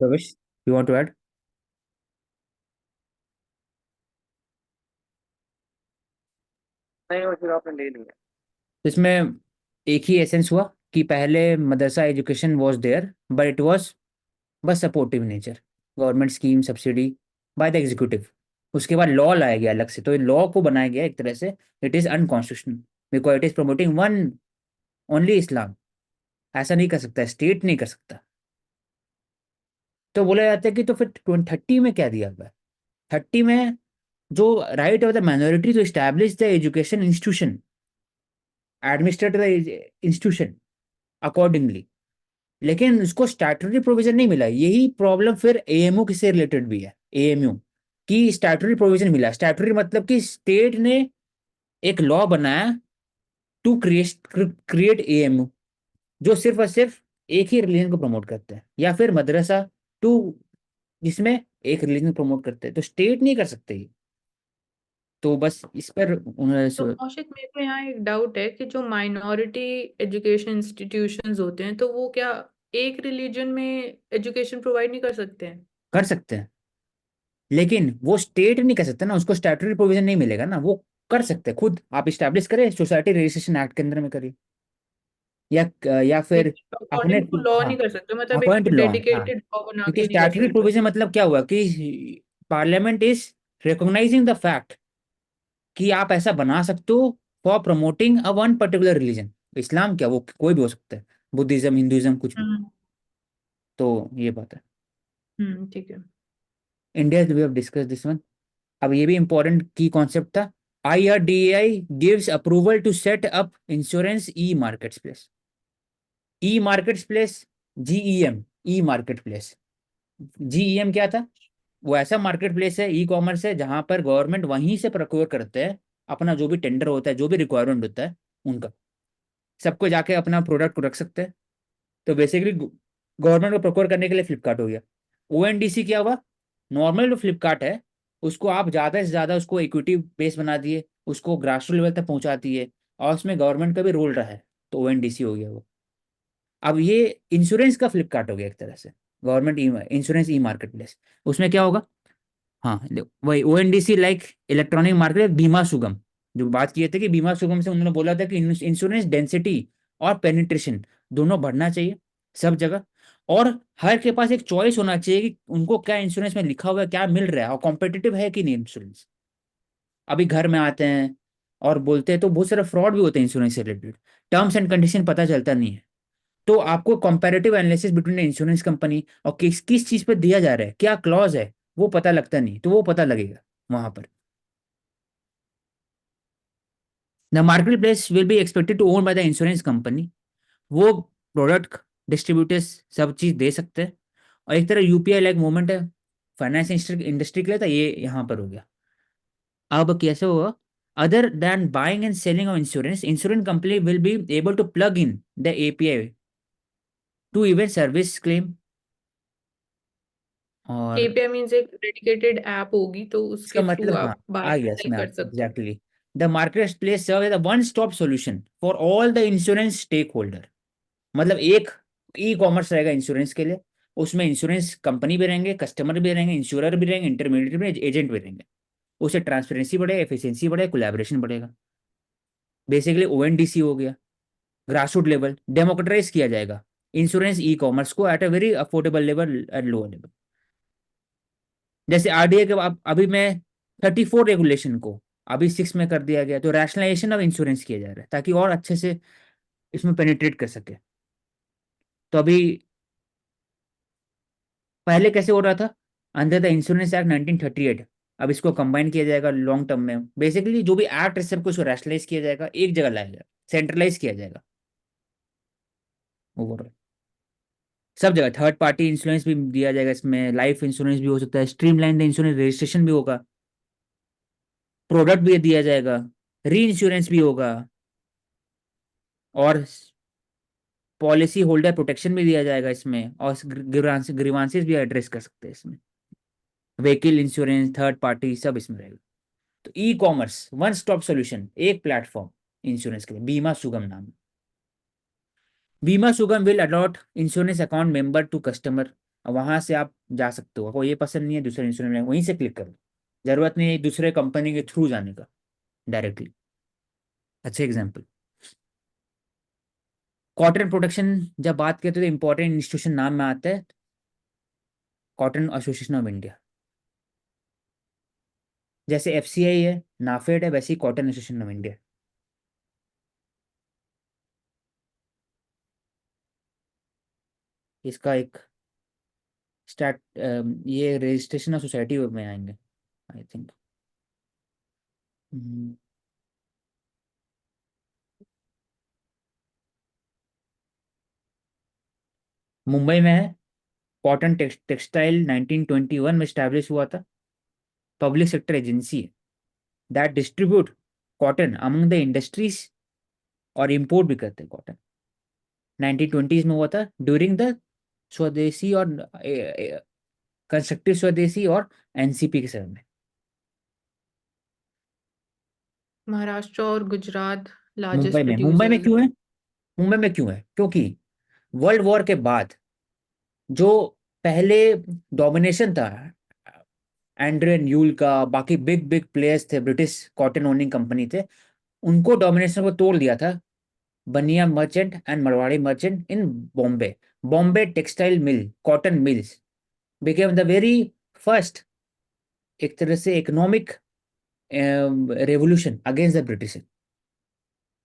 Ravish, you want to add? नहीं वो फिर आपने ले लिया। इसमें एक ही एसेंस हुआ कि पहले madrasa education was there but it was बस supportive nature, government scheme subsidy by the executive. उसके बाद लॉ लाया गया अलग से, तो लॉ को बनाया गया एक तरह से। It is unconstitutional because it is promoting one only Islam. ऐसा नहीं कर सकता, स्टेट नहीं कर सकता। तो बोला जाता है कि तो फिर 30 में क्या दिया हुआ है? 30 में जो right of the minority to establish the education institution, administrate the institution accordingly. लेकिन उसको स्टैट्यूटरी प्रोविजन नहीं मिला। यही प्रॉब्लम फिर एएमयू से रिलेटेड भी है। एएमयू की स्टैट्यूटरी प्रोविजन मिला। स्टैट्यूटरी मतलब कि स्टेट ने एक लॉ बनाया टू क्रिएट एएमयू, जो सिर्फ और सिर्फ एक ही रिलीजन को प्रमोट करते हैं, या फिर मदरसा टू, जिसमें एक रिलीजन प्रमोट करते हैं। तो स्टेट नहीं कर सकते ये। तो बस इस पर तो कौशिक, मेरे को यहाँ एक डाउट है कि जो माइनॉरिटी एजुकेशन इंस्टीट्यूशंस होते हैं तो वो क्या एक रिलीजन में एजुकेशन प्रोवाइड नहीं कर सकते हैं? कर सकते हैं, लेकिन वो स्टेट नहीं कर सकता ना, उसको स्टैट्यूटरी प्रोविजन नहीं मिलेगा ना। वो कर सकते हैं खुद, आप इस्टेब्लिश करें सोसाइटी रजिस्ट्रेशन एक्ट के अंदर में करिए, या फिर अपने। अकॉर्डिंग टू लॉ हाँ, नहीं कर सकते, मतलब अकॉर्डिंग एक टू लॉ। हाँ, डेडिकेटेड लॉ बना क्योंकि के नहीं कर स्टैट्यूटरी सकते। प्रोविजन मतलब क्या हुआ कि parliament is recognising the fact कि आप ऐसा बना सकते हो for promoting a one particular religion. Islam क्या, वो कोई भी हो सकता है, बुद्धिज्म, हिंदुइज्म, कुछ भी। हम्म। तो ये बात है। ठीक है। India we have discuss this one. अब ये भी इंपॉर्टेंट की कॉन्सेप्ट था। IRDAI gives approval to set up insurance e market place. E market place, GEM, e market place. GEM क्या था? वो ऐसा मार्केट प्लेस है, ई कॉमर्स है, जहां पर गवर्नमेंट वहीं से प्रोक्योर करते हैं अपना जो भी टेंडर होता है, जो भी रिक्वायरमेंट होता है उनका। सबको जाके अपना प्रोडक्ट को रख सकते हैं। तो बेसिकली गवर्नमेंट को प्रोक्योर करने के लिए फ्लिपकार्ट हो गया। ONDC क्या हुआ? नॉर्मल जो फ्लिपकार्ट है उसको आप ज़्यादा से ज़्यादा उसको इक्विटी बेस बना दिए, उसको ग्रास रूट लेवल तक पहुंचा दिए, और उसमें गवर्नमेंट का भी रोल रहा है। तो ONDC हो गया वो। अब ये इंश्योरेंस का फ्लिपकार्ट हो गया एक तरह से, government insurance e market place. उसमें क्या होगा? हाँ, वही ONDC लाइक इलेक्ट्रॉनिक मार्केट, बीमा सुगम। जो बात किए थे कि बीमा सुगम से उन्होंने बोला था कि इंश्योरेंस डेंसिटी और पेनिट्रेशन दोनों बढ़ना चाहिए सब जगह। और हर के पास एक चॉइस होना चाहिए कि उनको क्या इंश्योरेंस में लिखा हुआ है, क्या मिल रहा है, और कॉम्पिटिटिव है कि नहीं इंश्योरेंस। अभी घर में आते हैं और बोलते हैं तो बहुत सारे फ्रॉड भी होते हैं इंश्योरेंस से रिलेटेड। टर्म्स एंड कंडीशन पता चलता नहीं है। तो आपको comparative analysis between insurance company और किस किस चीज पे दिया जा रहा है, क्या क्लॉज है, वो पता लगता नहीं। तो वो पता लगेगा वहां पर। The market place will be expected to own by the insurance company. वो प्रोडक्ट डिस्ट्रीब्यूटर्स सब चीज दे सकते हैं। और एक तरह UPI लाइक मूवमेंट है फाइनेंस इंडस्ट्री के लिए, था ये यहाँ पर हो गया। अब कैसे होगा? Other than buying and selling of insurance, insurance company will be able to plug in the API to even service claim. और एपीआई मीन्स एक डेडिकेटेड ऐप होगी तो इसका उसके थ्रू मतलब, हाँ, आप बाय आ गया सेल इसमें कर सकते हो। Exactly. The market place serve as a one stop solution for all the insurance stakeholder. मतलब एक ई कॉमर्स रहेगा इंश्योरेंस के लिए। उसमें इंश्योरेंस कंपनी भी रहेंगे, कस्टमर भी रहेंगे, इंश्योरर भी रहेंगे, इंटरमीडिएट भी, एजेंट भी रहेंगे। उससे ट्रांसपेरेंसी बढ़ेगा, एफिशिएंसी बढ़ेगा, कोलैबोरेशन बढ़ेगा। बेसिकली ONDC हो गया। ग्रास रूट लेवल डेमोक्रेटाइज किया जाएगा इंश्योरेंस ई कॉमर्स को at a very affordable level and lower level. जैसे RDA के अभी मैं 34 रेगुलेशन को अभी 6 में कर दिया गया, तो रैशनलाइजेशन ऑफ इंश्योरेंस किया जा रहा है ताकि और अच्छे से इसमें पेनिट्रेट कर सके। तो अभी पहले कैसे हो रहा था? Under the insurance act 1938। अब इसको कंबाइन किया जाएगा लॉन्ग टर्म में। बेसिकली जो भी एक्ट है सबको इसको रैशनलाइज किया जाएगा, एक जगह लाया जाएगा, सेंट्रलाइज किया जाएगा ओवरऑल सब जगह। थर्ड पार्टी इंश्योरेंस भी दिया जाएगा इसमें, लाइफ इंश्योरेंस भी हो सकता है, स्ट्रीमलाइन इंश्योरेंस रजिस्ट्रेशन भी होगा, प्रोडक्ट भी दिया जाएगा, री इंश्योरेंस भी होगा, और पॉलिसी होल्डर प्रोटेक्शन भी दिया जाएगा इसमें, और ग्रीवांसेस भी एड्रेस कर सकते हैं इसमें। व्हीकल इंश्योरेंस, थर्ड पार्टी, सब इसमें रहेगा। तो e commerce one stop solution, एक प्लेटफॉर्म इंश्योरेंस के लिए, बीमा सुगम नाम। Bima Sugam will allot insurance account member to customer. वहां से आप जा सकते हो, आपको ये पसंद नहीं है दूसरे इंश्योरेंस में, वहीं से क्लिक करो, जरूरत नहीं है दूसरे कंपनी के थ्रू जाने का डायरेक्टली। अच्छे एग्जाम्पल। कॉटन प्रोटेक्शन जब बात करते हैं तो इंपॉर्टेंट इंस्टीट्यूशन नाम में आता है कॉटन एसोसिएशन ऑफ इंडिया। जैसे एफसीआई है, नाफेड है, वैसे ही कॉटन एसोसिएशन ऑफ इंडिया। इसका एक स्टार्ट, ये रजिस्ट्रेशन ऑफ सोसाइटी में आएंगे आई थिंक। मुंबई में है, कॉटन टेक्सटाइल 1921 में स्टैब्लिश हुआ था, पब्लिक सेक्टर एजेंसी है that distribute cotton among the industries, और इंपोर्ट भी करते हैं कॉटन। 1920s में हुआ था ड्यूरिंग द स्वदेशी और कंस्ट्रक्टिव स्वदेशी और एनसीपी के समय में। महाराष्ट्र और गुजरात मुंबई लार्जेस्ट में, मुंबई में प्रोड्यूसर्स क्यों है? मुंबई में क्यों है? क्योंकि वर्ल्ड वॉर के बाद जो पहले डोमिनेशन था एंड्रे न्यूल का, बाकी बिग बिग प्लेयर्स थे, ब्रिटिश कॉटन ओनिंग कंपनी थे, उनको डोमिनेशन को तोड़ दिया था बनिया merchant and Marwari merchant in Bombay. Bombay textile mill, cotton mills became the very first, एक तरह से economic revolution against the British.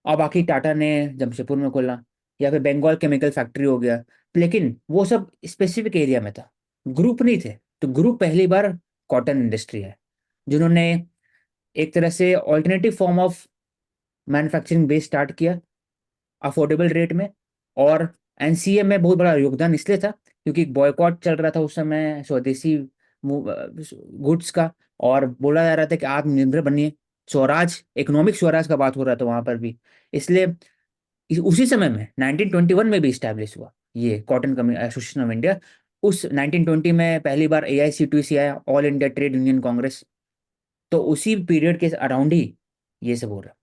और बाकी टाटा ने जमशेदपुर में खोला, या फिर बंगाल केमिकल फैक्ट्री हो गया, लेकिन वो सब स्पेसिफिक एरिया में था, ग्रुप नहीं थे। तो ग्रुप पहली बार कॉटन इंडस्ट्री है जिन्होंने एक तरह से alternative form of manufacturing base start किया अफोर्डेबल रेट में। और एनसीए में बहुत बड़ा योगदान इसलिए था क्योंकि बॉयकॉट चल रहा था उस समय स्वदेशी गुड्स का, और बोला जा रहा था कि आत्मनिर्भर बनिए, स्वराज, इकोनॉमिक स्वराज का बात हो रहा था वहां पर भी। इसलिए उसी समय में 1921 में भी स्टैब्लिश हुआ ये कॉटन एसोसिएशन ऑफ इंडिया। उस 1920 में पहली बार एआईसीटीसी आया, all India trade union Congress. तो उसी पीरियड के अराउंड ही ये सब हो रहा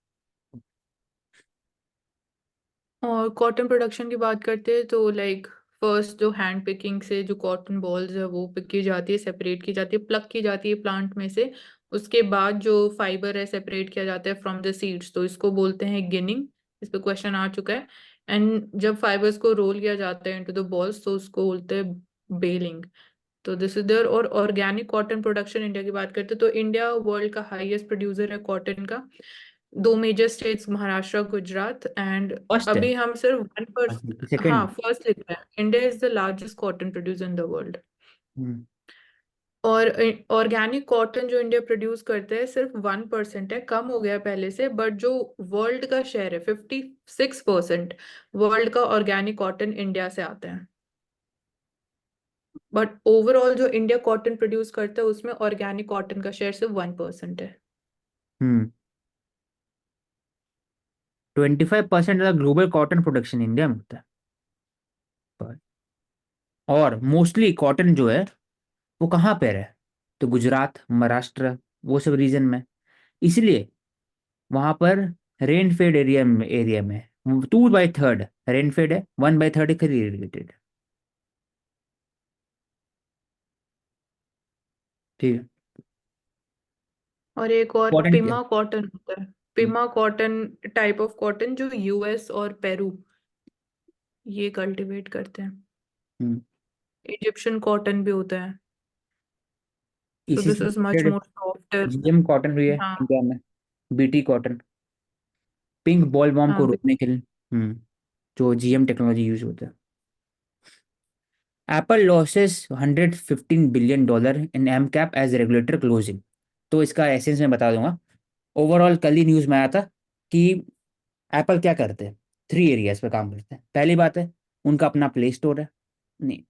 और कॉटन प्रोडक्शन की बात करते हैं तो लाइक फर्स्ट जो हैंड पिकिंग से जो कॉटन बॉल्स है वो पिक की जाती है, सेपरेट की जाती है, प्लग की जाती है प्लांट में से। उसके बाद जो फाइबर है सेपरेट किया जाता है फ्रॉम द सीड्स, तो इसको बोलते हैं गिनिंग। इस पे क्वेश्चन आ चुका है। एंड जब फाइबर्स को रोल किया जाता है इनटू द बॉल्स तो उसको बोलते हैं बेलिंग। तो दिस इज देयर। और ऑर्गेनिक कॉटन प्रोडक्शन इंडिया की बात करते हैं तो इंडिया वर्ल्ड का हाईएस्ट प्रोड्यूसर है कॉटन का। दो major states Maharashtra Gujarat and first है। अभी हम सिर्फ वन पर। हाँ सेकंड। फर्स्ट लिख रहे हैं, India is the largest cotton producer in the world. Hmm. और ऑर्गेनिक कॉटन जो इंडिया प्रोड्यूस करता है सिर्फ 1% है, कम हो गया पहले से, बट जो वर्ल्ड का शेयर है 56%। वर्ल्ड का ऑर्गेनिक कॉटन इंडिया से आता है। बट ओवरऑल जो इंडिया कॉटन प्रोड्यूस करता है उसमें ऑर्गेनिक कॉटन का शेयर सिर्फ 1% है। हम्म। 25% ग्लोबल कॉटन प्रोडक्शन इंडिया में होता है। पर- और मोस्टली कॉटन जो है वो कहाँ पे है? तो गुजरात, महाराष्ट्र, वो सब रीजन में। इसलिए वहां पर रेनफेड एरिया में 2/3 रेनफेड है, 1/3 इरिगेटेड। ठीक है। और एक और इम्पोर्टेंट क्या? पिमा कॉटन होता है। पिमा कॉटन टाइप ऑफ कॉटन जो यूएस और पेरू ये कल्टीवेट करते हैं। हम्म। इजिप्शियन कॉटन भी होता है। सो इसी दिस से is much related more softer. GM cotton भी है हाँ इंडिया में, BT cotton, pink ball warm को हाँ। रोकने के लिए। जो जीएम टेक्नोलॉजी यूज होता है। Apple loses $115 billion in m cap as regulator closing. तो इसका एसेंस मैं बता दूंगा। ओवरऑल कल ही न्यूज में आया था कि एप्पल क्या करते हैं, 3 एरियाज पे काम करते हैं। पहली बात है उनका अपना प्ले स्टोर है, नहीं,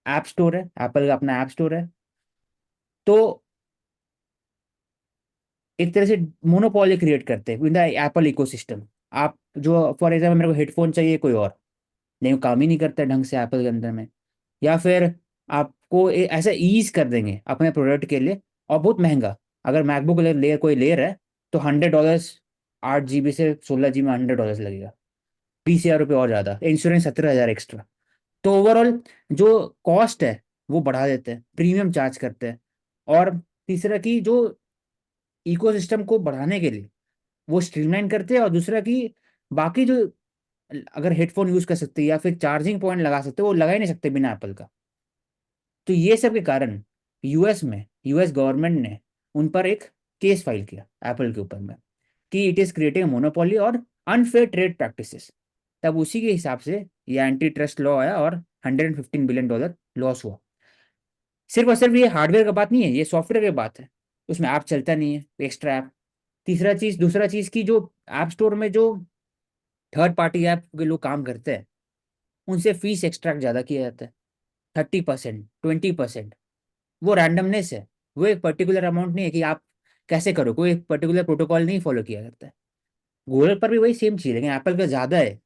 ऐप स्टोर है, एप्पल का अपना ऐप स्टोर है। तो एक तरह से मोनोपोली क्रिएट करते हैं इन द एप्पल इकोसिस्टम। आप जो फॉर एग्जाम्पल मेरे को हेडफोन चाहिए कोई और, नहीं वो काम ही नहीं करता ढंग से एप्पल के अंदर में, या फिर आपको ऐसा ईज कर देंगे अपने प्रोडक्ट के लिए, और बहुत महंगा। अगर मैकबुक कोई ले रहा है तो $100, 8 GB से 16 GB में $100 लगेगा, 20,000 रुपये और ज़्यादा, इंश्योरेंस 17,000 एक्स्ट्रा। तो ओवरऑल जो कॉस्ट है वो बढ़ा देते हैं, प्रीमियम चार्ज करते हैं। और तीसरा कि जो इकोसिस्टम को बढ़ाने के लिए वो स्ट्रीमलाइन करते हैं, और दूसरा कि बाकी जो अगर हेडफोन यूज कर सकते हैं या फिर चार्जिंग पॉइंट लगा सकते हैं, वो लगा ही नहीं सकते बिना एप्पल का। तो ये सब के कारण यूएस गवर्नमेंट ने उन पर एक केस फाइल किया एप्पल के ऊपर में, कि इट इज क्रिएटिंग मोनोपोली और अनफेयर ट्रेड प्रैक्टिसेस। तब उसी के हिसाब से ये एंटी ट्रस्ट लॉ आया और $115 बिलियन लॉस हुआ। सिर्फ और सिर्फ ये हार्डवेयर का बात नहीं है, ये सॉफ्टवेयर की बात है। उसमें ऐप चलता नहीं है, एक्स्ट्रा ऐप। दूसरा चीज की जो ऐप स्टोर में जो थर्ड पार्टी ऐप के लोग काम करते हैं, उनसे फीस एक्सट्रैक्ट ज्यादा किया जाता है, 30%, 20%। वो रैंडमनेस है, वो एक पर्टिकुलर अमाउंट नहीं है कि आप कैसे करो, कोई एक पर्टिकुलर प्रोटोकॉल नहीं फॉलो किया जाता है। गूगल पर भी वही सेम चीज है, लेकिन एप्पल का ज्यादा है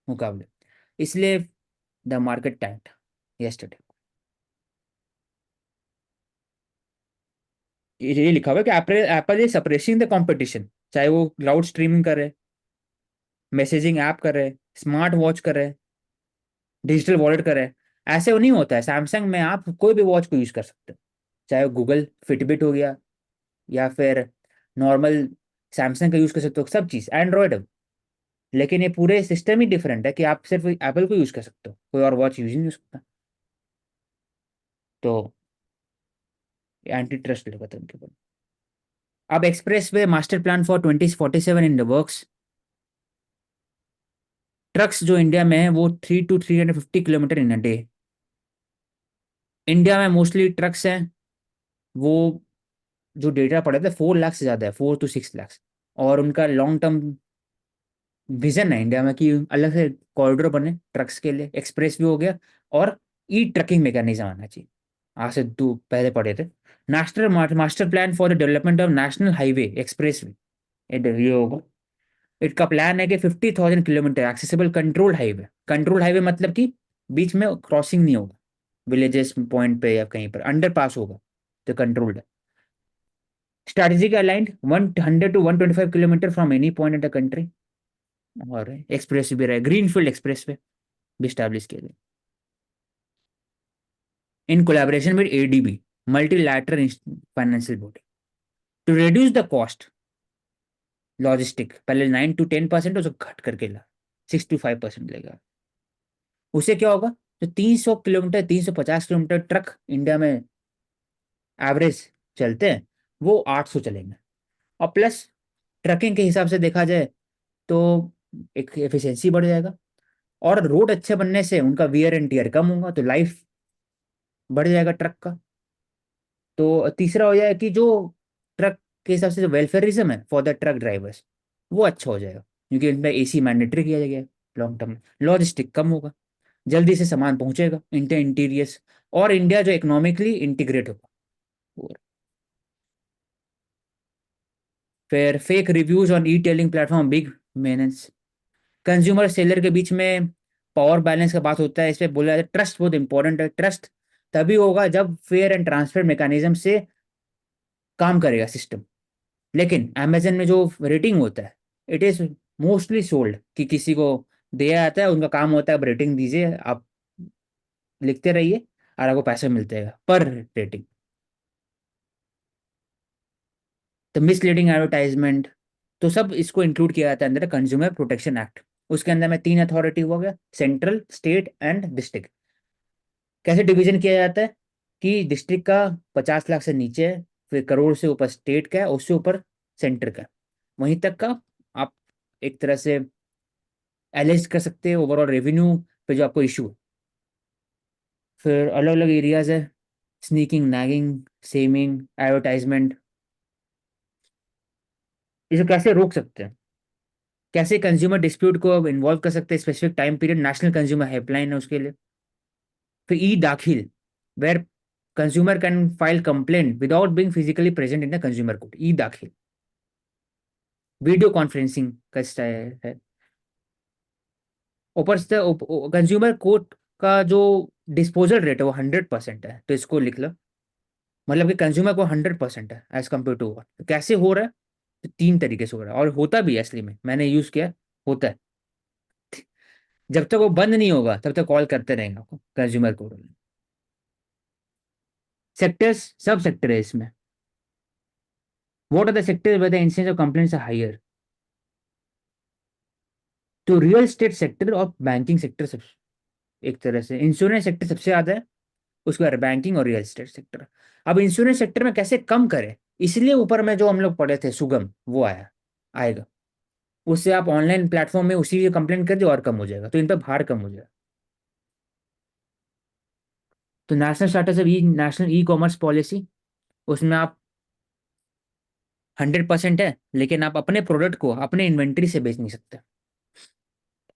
मुकाबले। इसलिए द मार्केट टैंक्ड यस्टरडे। ये लिखा हुआ है कि Apple Apple is suppressing the competition, चाहे वो क्लाउड स्ट्रीमिंग करे, मैसेजिंग ऐप करे, स्मार्ट वॉच करे, डिजिटल वॉलेट करे। ऐसे वो नहीं होता है, सैमसंग में आप कोई भी वॉच को यूज कर सकते हो, चाहे गूगल फिटबिट हो गया या फिर नॉर्मल सैमसंग का यूज कर सकते हो, सब चीज एंड्रॉयड है। लेकिन ये पूरे सिस्टम ही डिफरेंट है कि आप सिर्फ एप्पल को यूज कर सकते हो, कोई और वॉच यूज नहीं कर सकता। तो एंटी ट्रस्ट लगा था उनके ऊपर। अब express way master plan for 2047 in the works. Trucks जो इंडिया में है वो 3 to 350 kilometre in a day. India में मोस्टली ट्रक्स हैं, वो जो डेटा पड़े थे 4 लाख से ज्यादा है, 4 to 6 लाख। और उनका लॉन्ग टर्म विजन है इंडिया में कि अलग से कॉरिडोर बने ट्रक्स के लिए, एक्सप्रेस भी हो गया, और ई ट्रकिंग मैकेनिज्म आना चाहिए। आज से दो पहले पढ़े थे, national master plan for the development of national highway express way, ये होगा। इसका प्लान है कि 50,000 किलोमीटर एक्सेसिबल कंट्रोल हाईवे मतलब कि बीच में क्रॉसिंग नहीं होगा, विलेजेस पॉइंट पे या कहीं पर अंडर पास होगा, तो कंट्रोल्ड है। Strategic aligned 100 to 125 kilometre from any point in the country. और एक्सप्रेस भी रहे, ग्रीनफील्ड एक्सप्रेस वे भी स्टैब्लिश किया गया in collaboration with ADB, multilateral financial body, to reduce the cost logistic. पहले 9 to 10% उसको घट करके ला 6 to 5% लेगा। उससे क्या होगा, तो 300 किलोमीटर 350 किलोमीटर ट्रक इंडिया में एवरेज चलते हैं, वो 800 चलेंगे। और प्लस ट्रकिंग के हिसाब से देखा जाए तो एक एफिशिएंसी बढ़ जाएगा, और रोड अच्छे बनने से उनका वियर एंड टीयर कम होगा, तो लाइफ बढ़ जाएगा ट्रक का। तो तीसरा हो जाए कि जो ट्रक के हिसाब से जो वेलफेयरिज्म है फॉर द ट्रक ड्राइवर्स, वो अच्छा हो जाएगा, क्योंकि इनमें एसी मैंडेटरी किया गया है लॉन्ग टर्म में। लॉजिस्टिक कम होगा, जल्दी से सामान पहुंचेगा इंटीरियर्स, और इंडिया जो इकोनॉमिकली इंटीग्रेट होगा। और फिर fake reviews on e tailing platform big menace. Consumer seller के बीच में पावर बैलेंस का बात होता है, इस पे बोला जाता है ट्रस्ट बहुत इंपॉर्टेंट है। ट्रस्ट तभी होगा जब फेयर एंड ट्रांसफर मैकेनिज्म से काम करेगा सिस्टम। लेकिन अमेजन में जो रेटिंग होता है, इट इज मोस्टली सोल्ड, कि किसी को दिया जाता है, उनका काम होता है अब रेटिंग दीजिए आप, लिखते रहिए और आपको पैसे मिलते हैं पर रेटिंग। तो मिसलीडिंग एडवर्टाइजमेंट, तो सब इसको इंक्लूड किया जाता है अंदर कंज्यूमर प्रोटेक्शन एक्ट। उसके अंदर में 3 अथॉरिटी हो गया, सेंट्रल, स्टेट एंड डिस्ट्रिक्ट। कैसे डिवीजन किया जाता है कि डिस्ट्रिक्ट का 50 लाख से नीचे है, फिर करोड़ से ऊपर स्टेट का है, उससे ऊपर सेंटर का है। वहीं तक का आप एक तरह से एलिस्ट कर सकते हैं ओवरऑल रेवेन्यू पे जो आपको इशू है। फिर अलग अलग एरियाज है, स्नीकिंग, नैगिंग, सेमिंग, एडवर्टाइजमेंट। इसे कैसे रोक सकते हैं, कैसे कंज्यूमर डिस्प्यूट को अब इन्वॉल्व कर सकते हैं, specific time period, national consumer helpline है उसके लिए। फिर e Daakhil, where consumer can file complaint without being physically present in the consumer court. E Daakhil video conferencing का स्टाइल है। ऊपर से कंज्यूमर कोर्ट का जो डिस्पोजल रेट है वो 100% है, तो इसको लिख लो। मतलब कि कंज्यूमर को 100% है एज कम्पेयर टू। तो कैसे हो रहा है, तो 3 तरीके से हो रहा है, और होता भी है असली में, मैंने यूज किया, होता है। जब तक वो बंद नहीं होगा तब तक कॉल करते रहेंगे आपको कंज्यूमर कोर्ट। सेक्टर्स, सब सेक्टर है इसमें. What are the sectors where the incidence of complaints are higher? तो रियल एस्टेट सेक्टर और बैंकिंग सेक्टर सब, एक तरह से इंश्योरेंस सेक्टर सबसे ज्यादा है, उसके बाद बैंकिंग और रियल एस्टेट सेक्टर. अब इंश्योरेंस सेक्टर में कैसे कम करें, इसलिए ऊपर में जो हम लोग पढ़े थे सुगम, वो आएगा. उससे आप ऑनलाइन प्लेटफॉर्म में उसी कंप्लेंट कर दो और कम हो जाएगा, तो इन पर भार कम हो जाएगा. तो national status of E national e commerce policy, उसमें आप 100% है, लेकिन आप अपने प्रोडक्ट को अपने इन्वेंट्री से बेच नहीं सकते.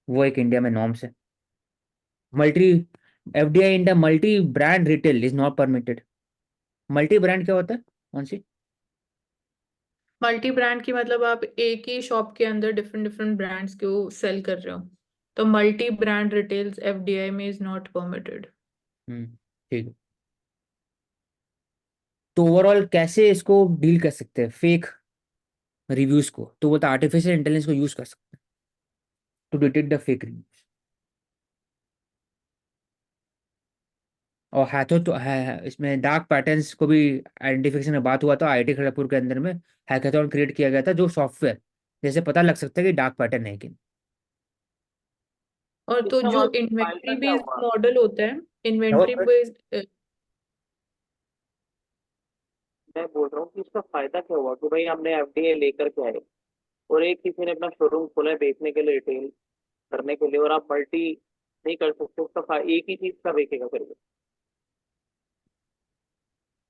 वो एक इंडिया में नॉर्म्स है. Multi FDI India multi brand retail is not permitted. Multi brand क्या होता है, कौन सी? मल्टी ब्रांड की मतलब आप एक ही शॉप के अंदर डिफरेंट डिफरेंट ब्रांड्स को सेल कर रहे हो, तो मल्टी ब्रांड रिटेल्स एफडीआई में इज नॉट परमिटेड। ठीक है. तो ओवरऑल कैसे इसको डील कर सकते हैं फेक रिव्यूज को, तो वो तो आर्टिफिशियल इंटेलिजेंस को यूज कर सकते हैं to detect the fake reviews. और हैथो तो है इसमें डार्क पैटर्न्स को भी आइडेंटिफिकेशन में बात हुआ था आईआईटी खड़गपुर के अंदर में. हैकाथॉन क्रिएट किया गया था जो सॉफ्टवेयर जैसे पता लग सकता है कि डार्क पैटर्न है कि और तो इसका जो मतलब फायदा इन्वेंट्री क्या बेस्ड हुआ? मॉडल होता है, इन्वेंट्री नहीं. बेस्ड, मैं बोल रहा हूँ कि इसका फायदा क्या हुआ कि भाई हमने एफडीए लेकर के आए और एक किसी ने अपना शोरूम खोला है बेचने के लिए, रिटेल करने के लिए, और आप मल्टी नहीं कर सकते उसका एक ही चीज का बेचेगा फिर वो।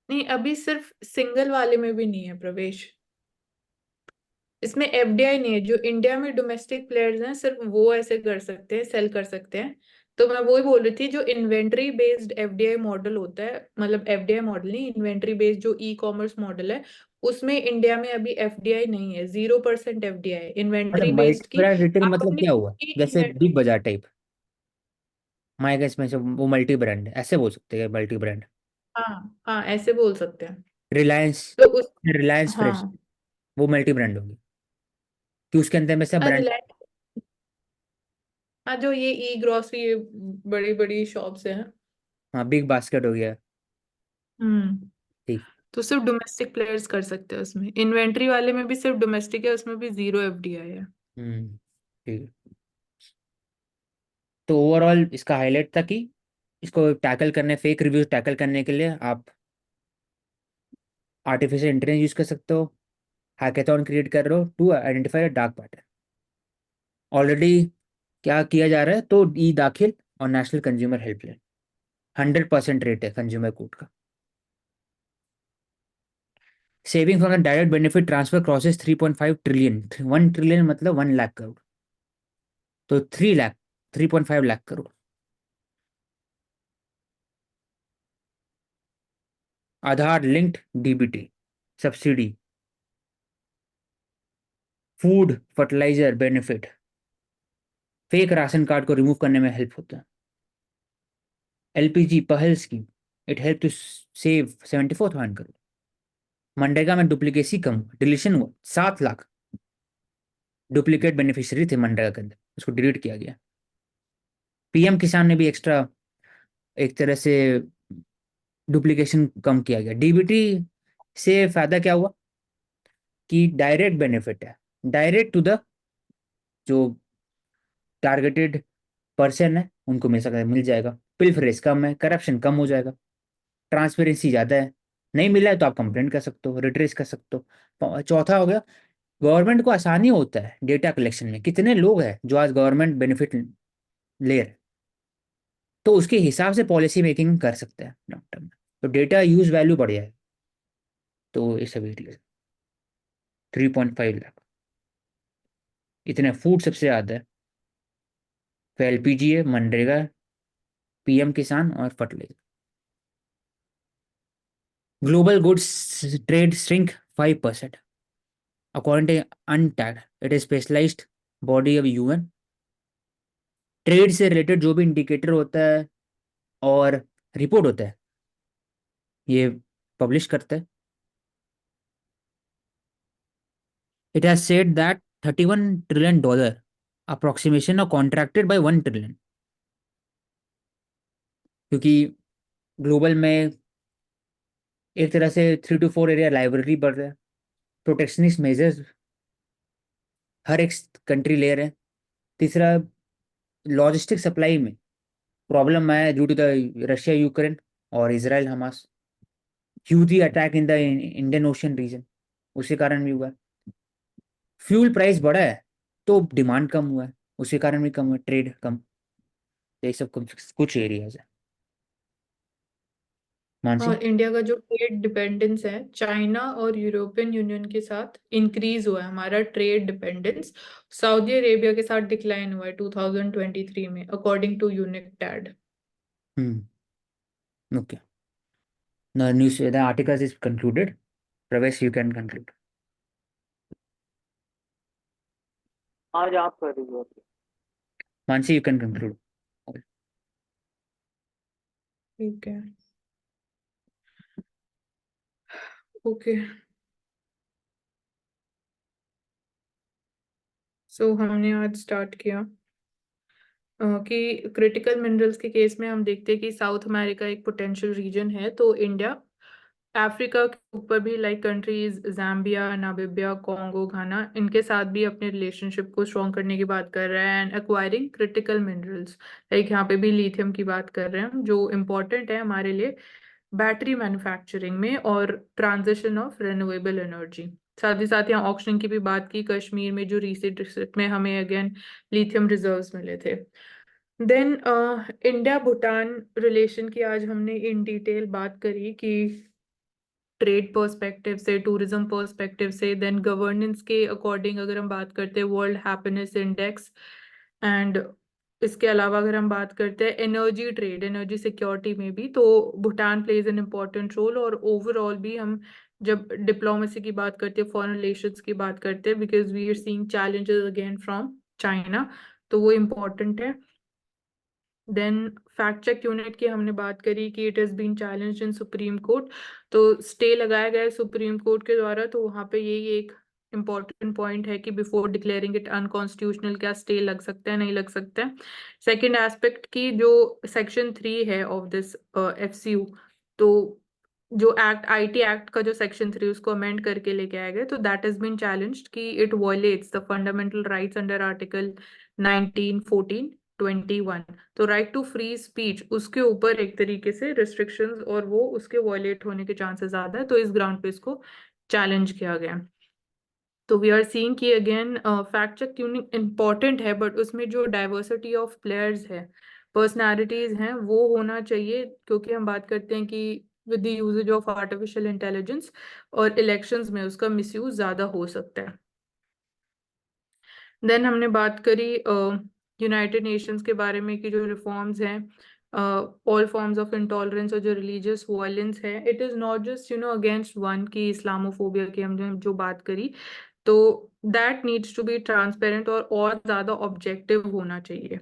नहीं अभी सिर्फ सिंगल वाले में भी नहीं है प्रवेश, इसमें एफडीआई नहीं है। जो इंडिया में डोमेस्टिक प्लेयर्स हैं सिर्फ वो ऐसे कर सकते हैं, सेल कर सकते हैं। तो मैं वही बोल रही थी, जो इन्वेंट्री बेस्ड एफडीआई मॉडल होता है, मतलब एफडीआई मॉडल नहीं, इन्वेंट्री बेस्ड जो ई कॉमर्स मॉडल है, उसमें इंडिया में अभी एफडीआई नहीं है, 0% एफडीआई मतलब इन्वेंट्री बेस्ड मल्टी की। ब्रांड रिटेल आप मतलब अपनी क्या हुआ, जैसे बिग बाजार टाइप, माय गेस में से वो मल्टी ब्रांड है, ऐसे बोल सकते हैं मल्टी ब्रांड. हाँ हाँ ऐसे बोल सकते हैं। रिलायंस, तो उस रिलायंस फ्रेश, हाँ वो मल्टी ब्रांड होगी कि उसके अंदर में से ब्रांड. रिलायंस, हाँ जो ये ई ग्रोसरी बड़ी बड़ी शॉप्स हैं। हाँ, बिग बास्केट हो गया. हम्म। ठीक. तो सिर्फ डोमेस्टिक प्लेयर्स कर सकते हैं उसमें, इन्वेंट्री वाले में भी सिर्फ डोमेस्टिक है, उसमें भी 0 एफडीआई है। ठीक है. तो ओवरऑल इसका हाईलाइट था कि इसको टैकल करने, फेक रिव्यूज टैकल करने के लिए आप आर्टिफिशियल इंटेलिजेंस यूज कर सकते हो. हैकेथॉन क्रिएट कर रहे हो to identify dark pattern. Already क्या किया जा रहा है, तो ई दाखिल और नेशनल कंज्यूमर हेल्पलाइन 100% रेट है कंज्यूमर कोर्ट का. Saving from the direct benefit transfer crosses 3.5 trillion. 1 trillion मतलब 1 लाख करोड़, तो 3 lakh, 3.5 lakh crore. Aadhaar linked DBT subsidy, food fertiliser benefit, fake ration card को रिमूव करने में हेल्प होता है. LPG PAHAL scheme, it help to save 74,000 crore. MNREGA में डुप्लीकेसी कम, डिलीशन हुआ 7 लाख डुप्लीकेट बेनिफिशियरी थे मनरेगा के अंदर, उसको डिलीट किया गया. पीएम किसान ने भी एक्स्ट्रा, एक तरह से डुप्लीकेशन कम किया गया. डीबीटी से फायदा क्या हुआ कि डायरेक्ट बेनिफिट है, डायरेक्ट टू द जो टारगेटेड पर्सन है उनको मिल सकता है, मिल जाएगा. पिल्फरेज कम है, करप्शन कम हो जाएगा, ट्रांसपेरेंसी ज्यादा है. नहीं मिला है तो आप कंप्लेंट कर सकते हो, रिट्रेस कर सकते हो. चौथा हो गया, गवर्नमेंट को आसानी होता है डेटा कलेक्शन में. कितने लोग हैं जो आज गवर्नमेंट बेनिफिट ले रहे हैं, तो उसके हिसाब से पॉलिसी मेकिंग कर सकते हैं लॉन्ग टर्म में. तो डेटा यूज वैल्यू बढ़ जाए. तो ये सभी 3.5 लाख. इतने फूड सबसे ज्यादा है, फिर एलपीजी है, मनरेगा, पीएम किसान और fertiliser. Global goods trade shrink 5% according to अनटैग, it is specialised body of UN. Trade से रिलेटेड जो भी इंडिकेटर होता है और रिपोर्ट होता है, ये पब्लिश करता है. It has said that $31 trillion approximation और कॉन्ट्रैक्टेड बाय 1 ट्रिलियन, क्योंकि ग्लोबल में एक तरह से 3 to 4 एरिया लाइब्रेरी बढ़ रहा है, प्रोटेक्शनिस्ट मेजर्स हर एक कंट्री ले रहे हैं। तीसरा, लॉजिस्टिक सप्लाई में प्रॉब्लम आया due to the Russia Ukraine और Israel Hamas, Houthi attack in the Indian Ocean region, उसी कारण भी हुआ है। फ्यूल प्राइस बढ़ा है तो डिमांड कम हुआ है, उसी कारण भी कम हुआ, ट्रेड कम। ये सब कुछ एरियाज है। मानसी। और इंडिया का जो ट्रेड डिपेंडेंस है चाइना और यूरोपियन यूनियन के साथ इंक्रीज हुआ है हमारा ट्रेड डिपेंडेंस। सऊदी अरेबिया के साथ डिक्लाइन हुआ है 2023 में according to UNCTAD. Okay, the news, the article is concluded. Pravesh, you can conclude. आज आप कर दीजिए। Mansi, you can conclude. ठीक है, ओके। सो हमने आज स्टार्ट किया कि क्रिटिकल मिनरल्स के केस में हम देखते हैं कि साउथ अमेरिका एक पोटेंशियल रीजन है, तो इंडिया अफ्रीका के ऊपर भी like countries Zambia, Namibia, Congo, Ghana, इनके साथ भी अपने रिलेशनशिप को स्ट्रॉन्ग करने की बात कर रहे हैं and acquiring critical minerals. Like यहाँ पे भी लिथियम की बात कर रहे हैं जो इम्पोर्टेंट है हमारे लिए बैटरी मैन्युफैक्चरिंग में और ट्रांजिशन ऑफ रिन्यूएबल एनर्जी। साथ ही साथ यहाँ ऑक्शन की भी बात की, कश्मीर में जो रिसेंट में हमें अगेन लिथियम रिजर्व्स मिले थे। देन इंडिया भूटान रिलेशन की आज हमने इन डिटेल बात करी कि ट्रेड पर्सपेक्टिव से, टूरिज्म पर्सपेक्टिव से, देन गवर्नेंस के अकॉर्डिंग अगर हम बात करते हैं वर्ल्ड हैप्पीनेस इंडेक्स, एंड इसके अलावा अगर हम बात करते हैं एनर्जी ट्रेड, एनर्जी सिक्योरिटी में भी तो Bhutan plays an important role. और ओवरऑल भी हम जब डिप्लोमेसी की बात करते हैं, फॉरेन रिलेशंस की बात करते हैं, because we are seeing challenges again from China, तो वो इम्पोर्टेंट है। देन फैक्ट चेक यूनिट की हमने बात करी कि it is been challenged in supreme court, तो स्टे लगाया गया है सुप्रीम कोर्ट के द्वारा, तो वहां पे यही एक इम्पॉर्टेंट पॉइंट है कि बिफोर डिक्लेयरिंग इट अनकॉन्स्टिट्यूशनल क्या स्टे लग सकता है, नहीं लग सकता है। सेकेंड एस्पेक्ट की जो सेक्शन 3 है ऑफ दिस एफसीयू, तो जो एक्ट आईटी एक्ट का जो सेक्शन 3 उसको अमेंड करके लेके आया गया, तो दैट इज बीन चैलेंज्ड कि it violets the fundamental rights under article 19, 14, 21। तो राइट टू फ्री स्पीच उसके ऊपर एक तरीके से रिस्ट्रिक्शंस और वो उसके वायलेट होने के चांसेस ज्यादा है, तो इस ग्राउंड पे इसको चैलेंज किया गया। तो वी आर सीइंग कि again fact check tuning important है, बट उसमें जो डाइवर्सिटी ऑफ प्लेयर्स है, पर्सनालिटीज हैं, वो होना चाहिए, क्योंकि हम बात करते हैं कि with the usages of artificial intelligence और इलेक्शंस में उसका मिसयूज ज्यादा हो सकता है। देन हमने बात करी यूनाइटेड नेशंस के बारे में कि जो रिफॉर्म्स हैं, ऑल फॉर्म्स ऑफ इंटॉलरेंस और जो रिलीजियस वायलेंस है, it is not just against one की इस्लामोफोबिया की हमने जो बात करी, तो that needs to be transparent और ज्यादा ऑब्जेक्टिव होना चाहिए।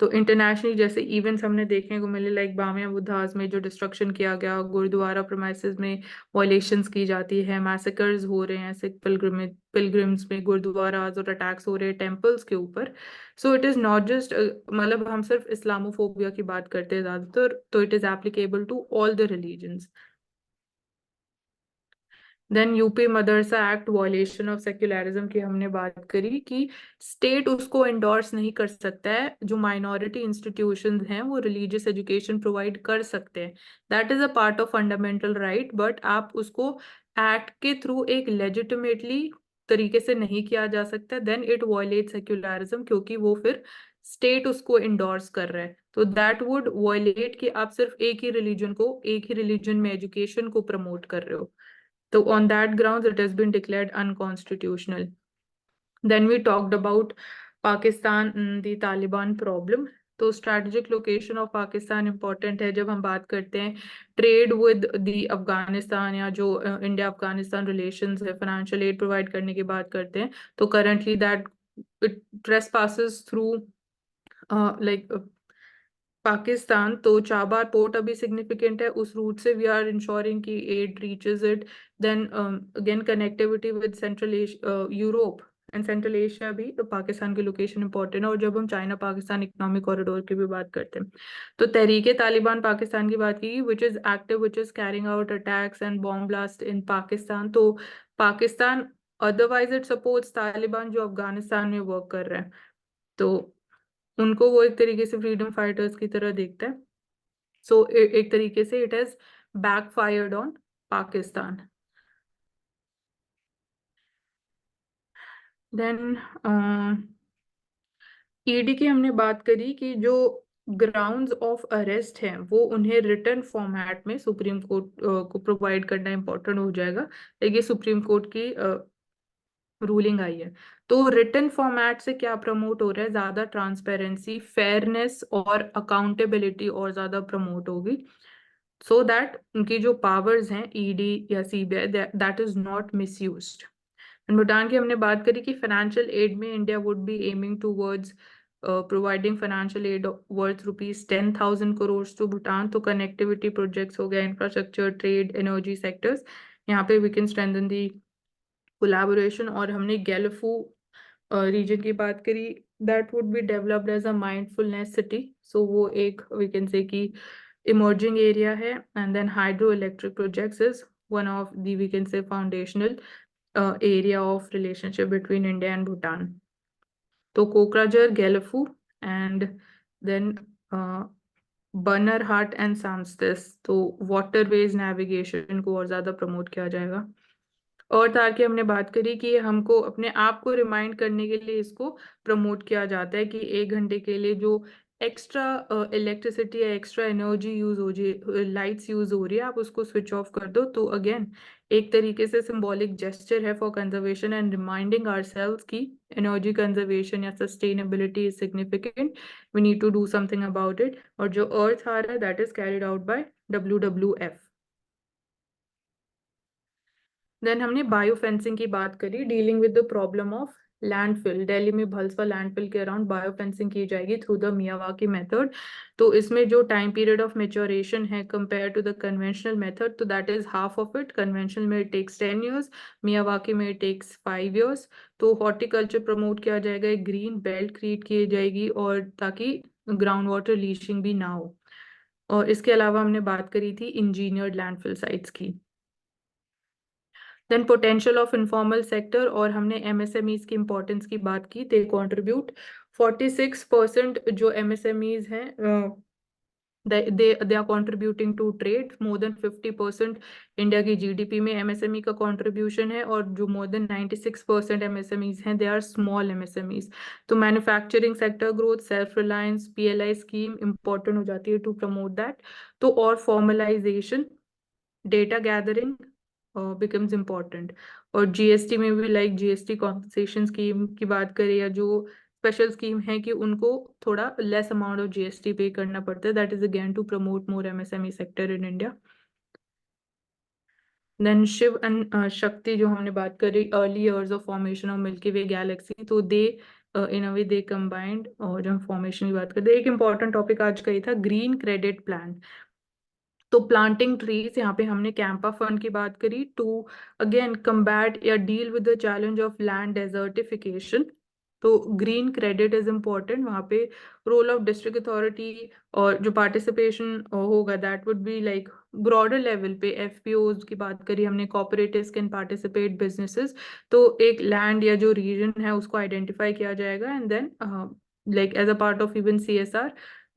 तो इंटरनेशनली जैसे इवेंट्स हमने देखने को मिले, लाइक बामिया बुद्धास में जो डिस्ट्रक्शन किया गया, गुरुद्वारा प्रमाइसेस में वायलेशंस की जाती है, मैसेकर्स हो रहे हैं सिख पिलग्रिम्स में, गुरुद्वाराज और अटैक्स हो रहे हैं टेम्पल्स के ऊपर। So it is not just मतलब हम सिर्फ इस्लामोफोबिया की बात करते हैं ज्यादातर, तो it is applicable to all the religions. Then UP Madrasa act violation of secularism की हमने बात करी कि स्टेट उसको एंडोर्स नहीं कर सकता है, जो माइनॉरिटी इंस्टीट्यूशंस हैं वो रिलीजियस एजुकेशन प्रोवाइड कर सकते हैं, that is a part of fundamental right, but आप उसको एक्ट के थ्रू एक लेजिटिमेटली तरीके से नहीं किया जा सकता, देन इट वायलेट सेक्युलरिज्म, क्योंकि वो फिर स्टेट उसको इंडोर्स कर रहा है, तो दैट वुड वायलेट कि आप सिर्फ एक ही रिलीजन को, एक ही रिलीजन में एजुकेशन को प्रमोट कर रहे हो, so on that grounds, it has been declared unconstitutional. Then we talked about Pakistan, the Taliban problem. तो strategic location of Pakistan important है जब हम बात करते हैं ट्रेड विद दी अफगानिस्तान या जो इंडिया अफगानिस्तान रिलेशंस है, फाइनेंशियल एड प्रोवाइड करने की बात करते हैं, तो currently that it trespasses through like Pakistan, तो चाबार पोर्ट अभी सिग्निफिकेंट है, उस रूट से वी आर इंश्योरिंग कि aid reaches it. Then again connectivity with central Europe, and central Asia भी, तो पाकिस्तान की लोकेशन इंपॉर्टेंट है। और जब हम चाइना पाकिस्तान इकोनॉमिक कॉरिडोर की भी बात करते हैं तो तहरीके तालिबान पाकिस्तान की बात की, which is active, which is carrying out attacks and bomb blast in Pakistan. तो Pakistan otherwise it supports Taliban जो अफगानिस्तान में वर्क कर रहे हैं, तो उनको वो एक तरीके से फ्रीडम फाइटर्स की तरह देखता है। सो एक तरीके से it has backfired on Pakistan. Then ED की हमने बात करी कि जो ग्राउंड्स ऑफ अरेस्ट हैं वो उन्हें रिटन फॉर्मेट में सुप्रीम कोर्ट को प्रोवाइड करना इंपॉर्टेंट हो जाएगा। ये सुप्रीम कोर्ट की रूलिंग आई है। तो रिटन फॉर्मेट से क्या प्रमोट हो रहा है, ज्यादा ट्रांसपेरेंसी, फेयरनेस और अकाउंटेबिलिटी और ज्यादा प्रमोट होगी, सो दैट उनकी जो पावर्स हैं ईडी या CBI, that is not misused. Bhutan की हमने बात करी कि फाइनेंशियल एड में India would be aiming towards providing financial aid worth ₹10,000 crore to Bhutan. तो कनेक्टिविटी प्रोजेक्ट्स हो गया, इंफ्रास्ट्रक्चर, ट्रेड, एनर्जी सेक्टर्स, यहाँ पे we can strengthen the collaboration. और हमने गैलफू रीजन की बात करी, that would be developed as a mindfulness city. So वो एक वी कैन से कि इमर्जिंग एरिया है। And then hydroelectric projects is one of the we can say foundational area of relationship between India and Bhutan. तो Kokrajhar, Gelephu and then Banarhat and Samtse, तो waterways navigation को और ज्यादा promote किया जाएगा। और तार की हमने बात करी कि हमको अपने आप को रिमाइंड करने के लिए इसको प्रमोट किया जाता है कि 1 घंटे के लिए जो एक्स्ट्रा इलेक्ट्रिसिटी या एक्स्ट्रा एनर्जी यूज हो रही, लाइट्स यूज हो रही है, आप उसको स्विच ऑफ कर दो। तो अगेन एक तरीके से सिंबॉलिक जेस्चर है for conservation and reminding ourselves की एनर्जी कंजर्वेशन या sustainability is significant, we need to do something about it. और जो अर्थ हार है that is carried out by WWF। Then हमने बायो फेंसिंग की बात करी, dealing with the problem of landfill. Delhi में भलसवा लैंडफिल के अराउंड बायो फेंसिंग की जाएगी थ्रू द मियावाकी मेथड। तो इसमें जो टाइम पीरियड ऑफ मेच्योरेशन है compare to the conventional method, तो that is half of it. Conventional में इट टेक्स 10 years, मियावाकी में इट टेक्स 5 years। तो हॉर्टिकल्चर प्रमोट किया जाएगा, एक ग्रीन बेल्ट क्रिएट की जाएगी और ताकि ग्राउंड वाटर लीचिंग भी ना हो। और इसके अलावा हमने बात करी थी इंजीनियर्ड लैंडफिल साइट्स की। Then potential of informal sector, और हमने MSMEs की इंपॉर्टेंस की बात की। दे कंट्रीब्यूट 46% जो MSMEs हैं, they are contributing to trade। more than 50% India की GDP में MSME का कंट्रीब्यूशन है। और जो more than 96% MSMEs हैं, they are small MSMEs। तो manufacturing sector growth, self reliance, PLI scheme important हो जाती है टू प्रमोट दैट। तो और formalisation, data gathering becomes important. और GST में भी लाइक GST कॉम्पनसेशन स्कीम की बात करें या जो स्पेशल स्कीम है कि उनको थोड़ा लेस अमाउंट ऑफ GST पे करना पड़ता है, that is again to promote more MSME sector in India. Then Shiv and Shakti जो हमने बात करी, early years of formation of milky way galaxy, तो they in a way they combined. और जब हम फॉर्मेशन की बात करते हैं, एक इंपॉर्टेंट टॉपिक आज का ये था ग्रीन क्रेडिट प्लान। तो प्लांटिंग ट्रीज, यहाँ पे हमने कैंपा फंड की बात करी टू अगेन कम्बैट या deal with the challenge of land desertification. तो ग्रीन क्रेडिट इज इम्पोर्टेंट, वहाँ पे रोल ऑफ डिस्ट्रिक्ट अथॉरिटी और जो पार्टिसिपेशन होगा that would be like broader level पे। FPOs की बात करी हमने, कोऑपरेटिव्स कैन पार्टिसिपेट, बिजनेसेस। तो एक लैंड या जो रीजन है उसको आइडेंटिफाई किया जाएगा and then like as a part of even CSR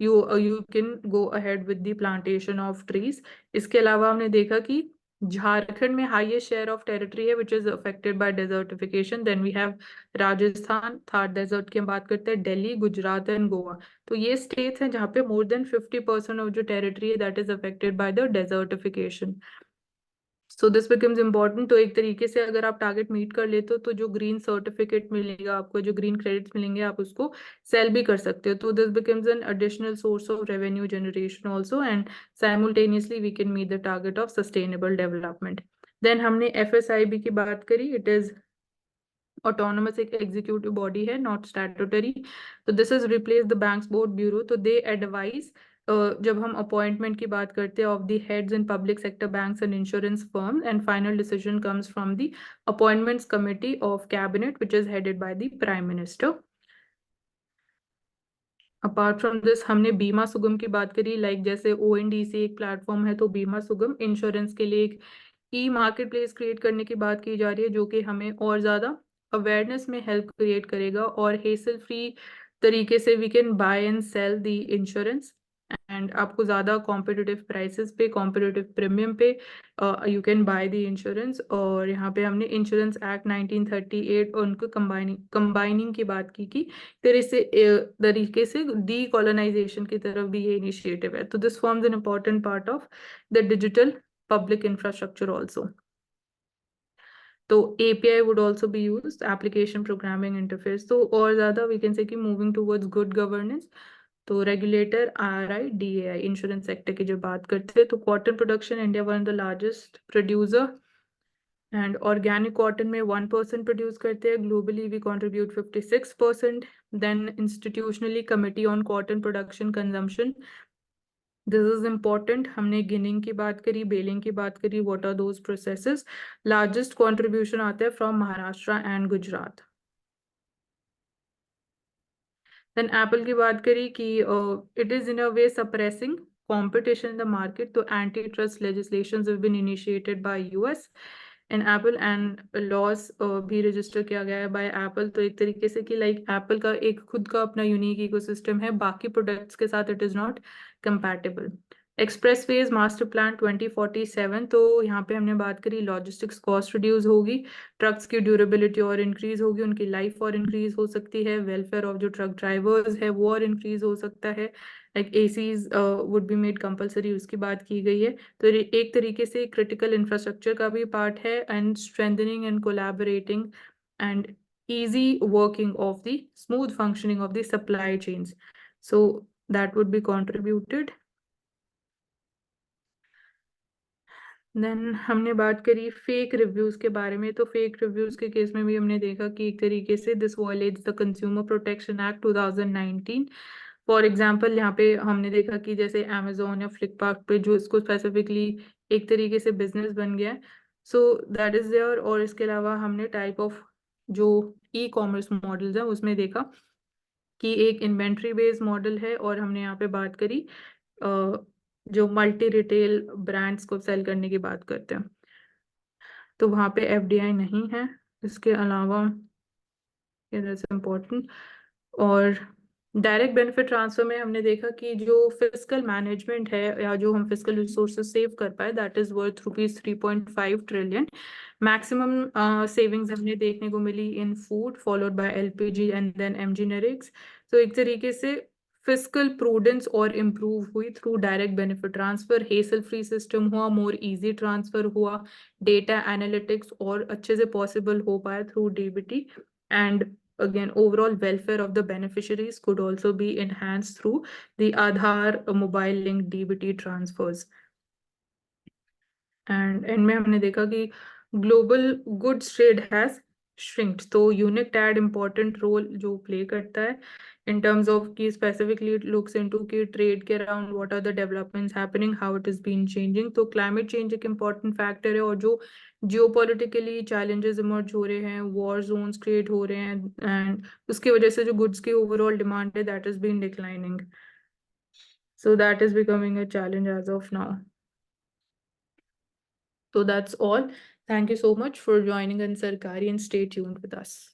you can go ahead with the plantation of trees। इसके अलावा हमने देखा कि झारखंड में हाईएस्ट शेयर ऑफ टेरिटरी है which is affected by desertification. Then we have Rajasthan, Thar desert की हम बात करते हैं, दिल्ली, गुजरात एंड गोवा। तो ये स्टेट्स हैं जहाँ पे मोर देन 50% ऑफ जो टेरिटरी है that is affected by the desertification. So this becomes important. तो एक तरीके से अगर आप टारगेट मीट कर लेते हो तो जो ग्रीन सर्टिफिकेट मिलेगा आपको, जो ग्रीन क्रेडिट्स मिलेंगे, आप उसको सेल भी कर सकते हो। तो this becomes an additional source of revenue generation also and simultaneously we can meet the target of sustainable development. Then हमने FSIB की बात करी, इट इज ऑटोनमस, एक एग्जीक्यूटिव बॉडी है, नॉट स्टैट्यूटरी। तो this is replace the banks board bureau. तो they advise जब हम अपॉइंटमेंट की बात करते हैं of the heads in public sector banks and insurance firm, and final decision comes from the appointments committee of cabinet which is headed by the prime minister. Apart from this हमने बीमा सुगम की बात करी, लाइक जैसे ONDC एक platform है, तो बीमा सुगम इंश्योरेंस के लिए एक ई मार्केट प्लेस क्रिएट करने की बात की जा रही है, जो कि हमें और ज़्यादा अवेयरनेस में हेल्प क्रिएट करेगा और हेसल फ्री तरीके से we can buy and sell the insurance, and आपको ज़्यादा कॉम्पिटिटिव प्राइसेस पे, कॉम्पिटिटिव प्रीमियम पे you can buy the insurance. और यहाँ पे हमने इंश्योरेंस एक्ट 1938 और उनको कंबाइनिंग की बात की तरीके से डीकोलोनाइजेशन की तरफ भी ये इनिशिएटिव है। तो this forms an important part of the digital public infrastructure also. तो API would also be used, application programming interface. तो और ज़्यादा we can say कि moving towards good governance. तो regulator RI DAI insurance sector की जो बात करते हैं, तो cotton production India one of the largest producer, and organic cotton में 1% प्रोड्यूस करते हैं, globally we contribute 56%। Then institutionally committee on cotton production consumption, this is important. हमने गिनिंग की बात करी, बेलिंग की बात करी, what are those processes. Largest contribution आता है from Maharashtra and Gujarat. Then apple की बात करी कि it is in a way suppressing competition in the market, तो antitrust legislations have been initiated by US and Apple, and laws भी register किया गया है by Apple। तो एक तरीके से कि लाइक Apple का एक खुद का अपना यूनिक इकोसिस्टम है, बाकी प्रोडक्ट्स के साथ it is not compatible. Expressways master plan 2047, तो यहाँ पे हमने बात करी लॉजिस्टिक्स कॉस्ट रिड्यूस होगी, ट्रक्स की ड्यूरेबिलिटी और इंक्रीज होगी, उनकी लाइफ और इंक्रीज हो सकती है, वेलफेयर ऑफ जो ट्रक ड्राइवर्स है वो और इंक्रीज हो सकता है, like ACs would be made compulsory, उसकी बात की गई है। तो एक तरीके से क्रिटिकल इंफ्रास्ट्रक्चर का भी पार्ट है, and strengthening and collaborating and easy working of the smooth functioning of the supply chains, so that would be contributed। Then हमने बात करी फेक रिव्यूज के बारे में, तो फेक रिव्यूज के केस में भी हमने देखा कि एक तरीके से this violets the consumer protection act 2019। For example यहाँ पे हमने देखा कि जैसे अमेजोन या फ्लिपकार्ट पे जो इसको स्पेसिफिकली एक तरीके से बिजनेस बन गया है, सो दैट इज देयर। और इसके अलावा हमने टाइप ऑफ जो ई कॉमर्स मॉडल्स है उसमें देखा कि एक इन्वेंट्री बेस्ड मॉडल है, और हमने यहाँ पे बात करी जो मल्टी रिटेल ब्रांड्स को सेल करने की बात करते हैं, तो वहाँ पे FDI नहीं है। इसके अलावा इम्पोर्टेंट, और डायरेक्ट बेनिफिट ट्रांसफर में हमने देखा कि जो फिजिकल मैनेजमेंट है या जो हम फिजिकल रिसोर्सेज सेव कर पाए, that is worth ₹3.5 trillion. Maximum savings हमने देखने को मिली in food, followed by LPG and then M generics. तो एक तरीके से फिजिकल प्रूडेंस और इम्प्रूव हुई through direct benefit transfer, hassle free system हुआ, मोर इजी ट्रांसफर हुआ, डेटा एनालिटिक्स और अच्छे से पॉसिबल हो पाया through DBT, and again overall welfare of the beneficiaries could also be enhanced through the Aadhaar mobile link DBT transfers। and इनमें हमने देखा कि global goods trade has shrinked, तो यूनिक टैड important role जो play करता है in terms of कि specifically it looks into कि trade के around what are the developments happening, how it has been changing। तो climate change एक important factor है, और जो जियोपॉलिटिकली चैलेंजेस इमर्ज हो रहे हैं, वॉर जोन्स क्रिएट हो रहे हैं, एंड उसकी वजह से जो गुड्स की ओवरऑल डिमांड है that is been declining, so that is becoming a challenge as of now. So that's all. Thank you so much for joining in Sarkari, and stay tuned with us.